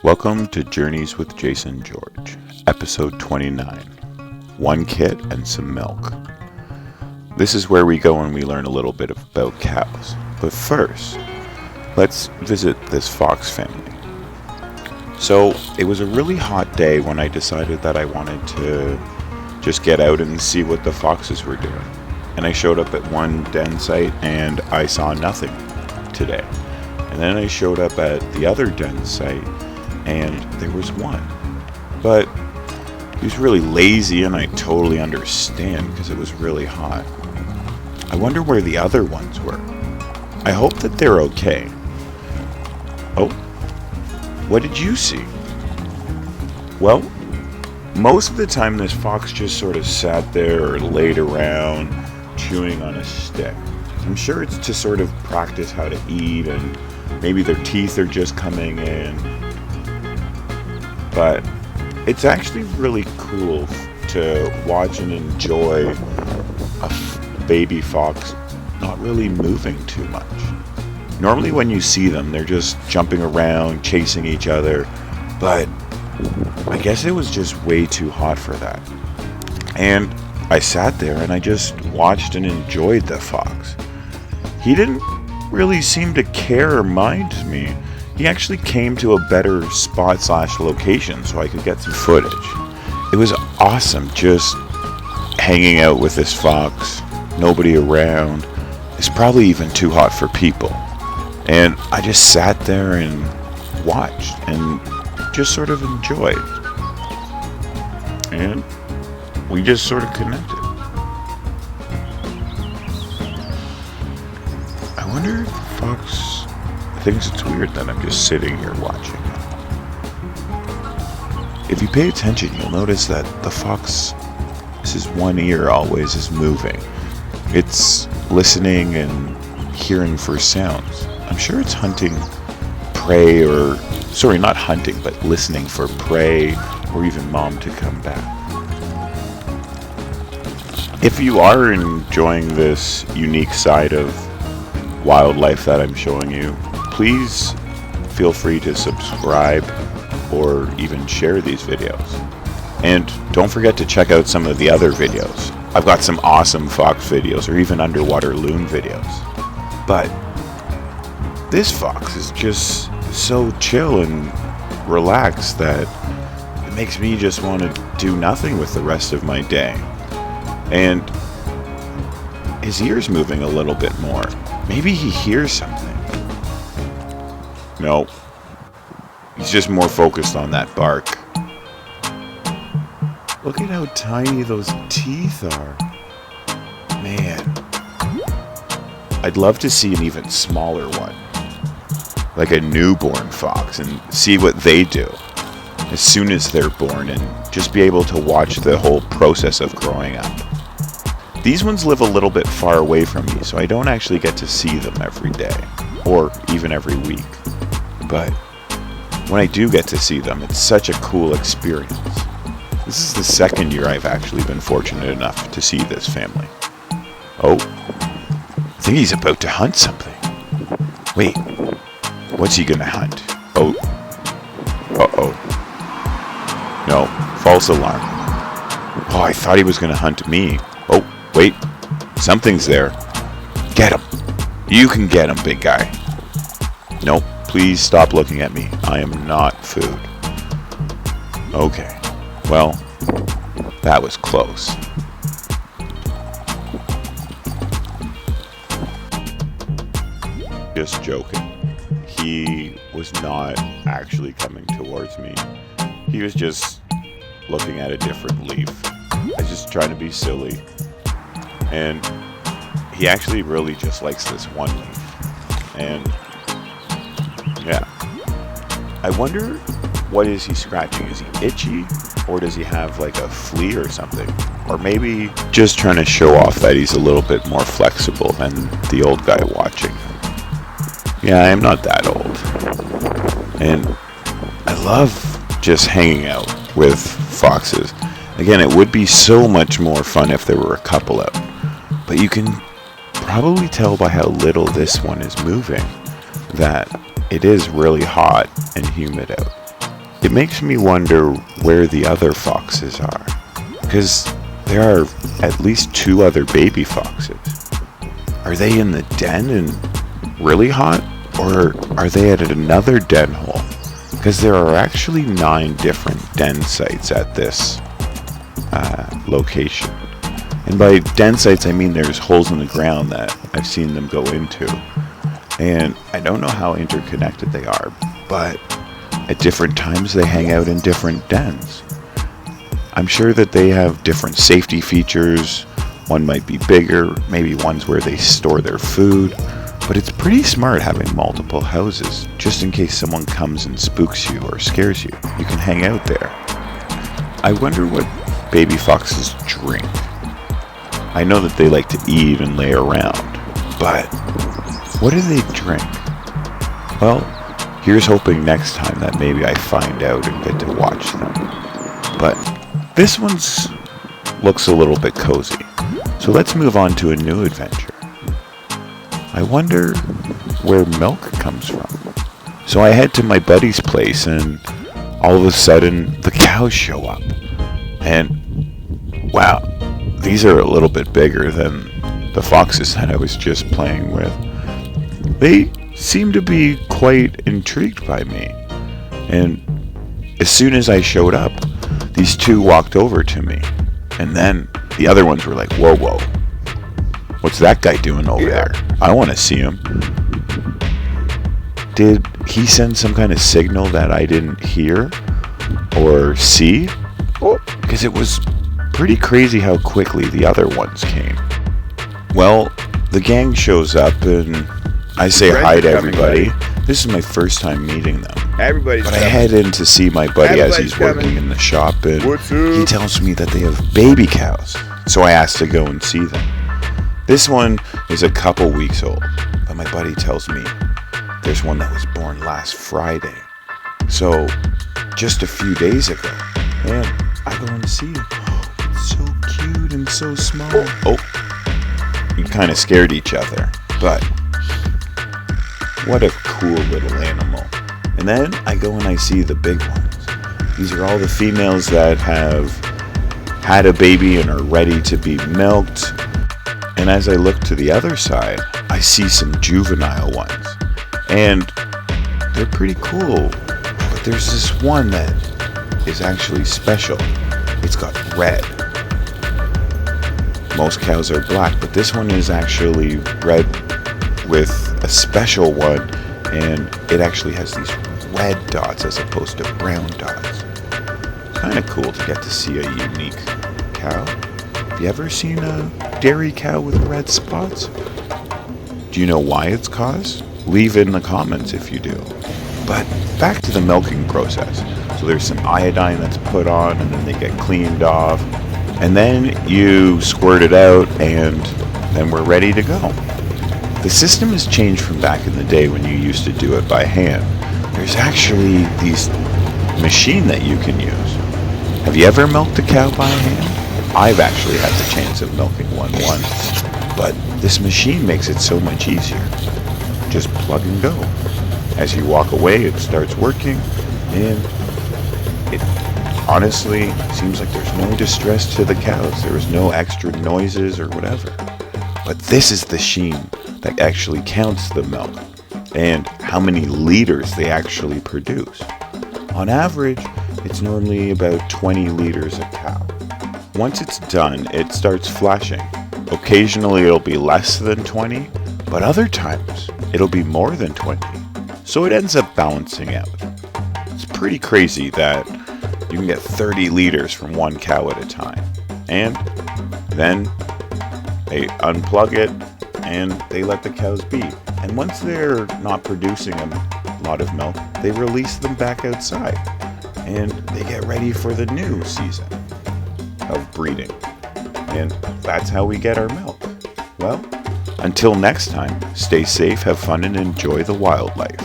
Welcome to Journeys with Jason George, episode 29, One Kit and Some Milk. This is where we go and we learn a little bit about cows. But first, let's visit this fox family. So, it was a really hot day when I decided that I wanted to just get out and see what the foxes were doing. And I showed up at one den site and I saw nothing today. And then I showed up at the other den site and there was one. But he was really lazy, and I totally understand because it was really hot. I wonder where the other ones were. I hope that they're okay. Oh, what did you see? Well, most of the time this fox just sort of sat there or laid around chewing on a stick. I'm sure it's to sort of practice how to eat, and maybe their teeth are just coming in. But it's actually really cool to watch and enjoy a baby fox not really moving too much. Normally when you see them, they're just jumping around, chasing each other, but I guess it was just way too hot for that. And I sat there and I just watched and enjoyed the fox. He didn't really seem to care or mind me. He actually came to a better spot/location so I could get some footage. It was awesome just hanging out with this fox, nobody around. It's probably even too hot for people. And I just sat there and watched and just sort of enjoyed. And we just sort of connected. I wonder if the fox thinks it's weird that I'm just sitting here watching. If you pay attention, you'll notice that the fox, his one ear always is moving. It's listening and hearing for sounds. I'm sure it's hunting prey, or, sorry, not hunting, but listening for prey or even mom to come back. If you are enjoying this unique side of wildlife that I'm showing you, please feel free to subscribe or even share these videos. And don't forget to check out some of the other videos. I've got some awesome fox videos or even underwater loon videos. But this fox is just so chill and relaxed that it makes me just want to do nothing with the rest of my day. And his ear's moving a little bit more. Maybe he hears something. No, he's just more focused on that bark. Look at how tiny those teeth are. Man, I'd love to see an even smaller one, like a newborn fox, and see what they do as soon as they're born, and just be able to watch the whole process of growing up. These ones live a little bit far away from me, so I don't actually get to see them every day, or even every week. But when I do get to see them, it's such a cool experience. This is the second year I've actually been fortunate enough to see this family. Oh, I think he's about to hunt something. Wait, what's he gonna hunt? Oh, uh-oh. No, false alarm. Oh, I thought he was gonna hunt me. Oh, wait, something's there. Get him. You can get him, big guy. Nope. Please stop looking at me. I am not food. Okay. Well, that was close. Just joking. He was not actually coming towards me. He was just looking at a different leaf. I was just trying to be silly. And he actually really just likes this one leaf. And yeah. I wonder, what is he scratching? Is he itchy? Or does he have like a flea or something? Or maybe just trying to show off that he's a little bit more flexible than the old guy watching. Yeah, I'm not that old. And I love just hanging out with foxes. Again, it would be so much more fun if there were a couple out. But you can probably tell by how little this one is moving that it is really hot and humid out. it makes me wonder where the other foxes are. Because there are at least 2 other baby foxes. Are they in the den and really hot? Or are they at another den hole? Because there are actually 9 different den sites at this location. And by den sites, I mean there's holes in the ground that I've seen them go into. And I don't know how interconnected they are, but at different times they hang out in different dens. I'm sure that they have different safety features. One might be bigger, maybe one's where they store their food. But it's pretty smart having multiple houses, just in case someone comes and spooks you or scares you. You can hang out there. I wonder what baby foxes drink. I know that they like to eat and lay around, but what do they drink? Well, here's hoping next time that maybe I find out and get to watch them. But this one's looks a little bit cozy. So let's move on to a new adventure. I wonder where milk comes from. So I head to my buddy's place and all of a sudden the cows show up. And wow, these are a little bit bigger than the foxes that I was just playing with. They seem to be quite intrigued by me. And as soon as I showed up, these 2 walked over to me. And then the other ones were like, whoa, whoa. What's that guy doing over there? I want to see him. Did he send some kind of signal that I didn't hear or see? Because it was pretty crazy how quickly the other ones came. Well, the gang shows up and I say hi to everybody. This is my first time meeting them. But I head in to see my buddy as he's working in the shop, and he tells me that they have baby cows. So I asked to go and see them. This one is a couple weeks old, but my buddy tells me there's one that was born last Friday. So just a few days ago. And I go and see it. It's so cute and so small. Oh, we kind of scared each other, but what a cool little animal. And then I go and I see the big ones. These are all the females that have had a baby and are ready to be milked. And as I look to the other side, I see some juvenile ones. And they're pretty cool. But there's this one that is actually special. It's got red. Most cows are black, but this one is actually red with a special one, and it actually has these red dots as opposed to brown dots. Kind of cool to get to see a unique cow. Have you ever seen a dairy cow with red spots? Do you know why it's caused? Leave in the comments if you do. But back to the milking process. So there's some iodine that's put on, and then they get cleaned off, and then you squirt it out, and then we're ready to go. The system has changed from back in the day when you used to do it by hand. There's actually these machine that you can use. Have you ever milked a cow by hand? I've actually had the chance of milking one once, but this machine makes it so much easier. Just plug and go. As you walk away, it starts working, and it honestly seems like there's no distress to the cows. There was no extra noises or whatever. But this is the sheen that actually counts the milk and how many liters they actually produce. On average, it's normally about 20 liters a cow. Once it's done, it starts flashing. Occasionally it'll be less than 20, but other times it'll be more than 20. So it ends up balancing out. It's pretty crazy that you can get 30 liters from one cow at a time. And then they unplug it and they let the cows be. And once they're not producing a lot of milk, they release them back outside. And they get ready for the new season of breeding. And that's how we get our milk. Well, until next time, stay safe, have fun, and enjoy the wildlife.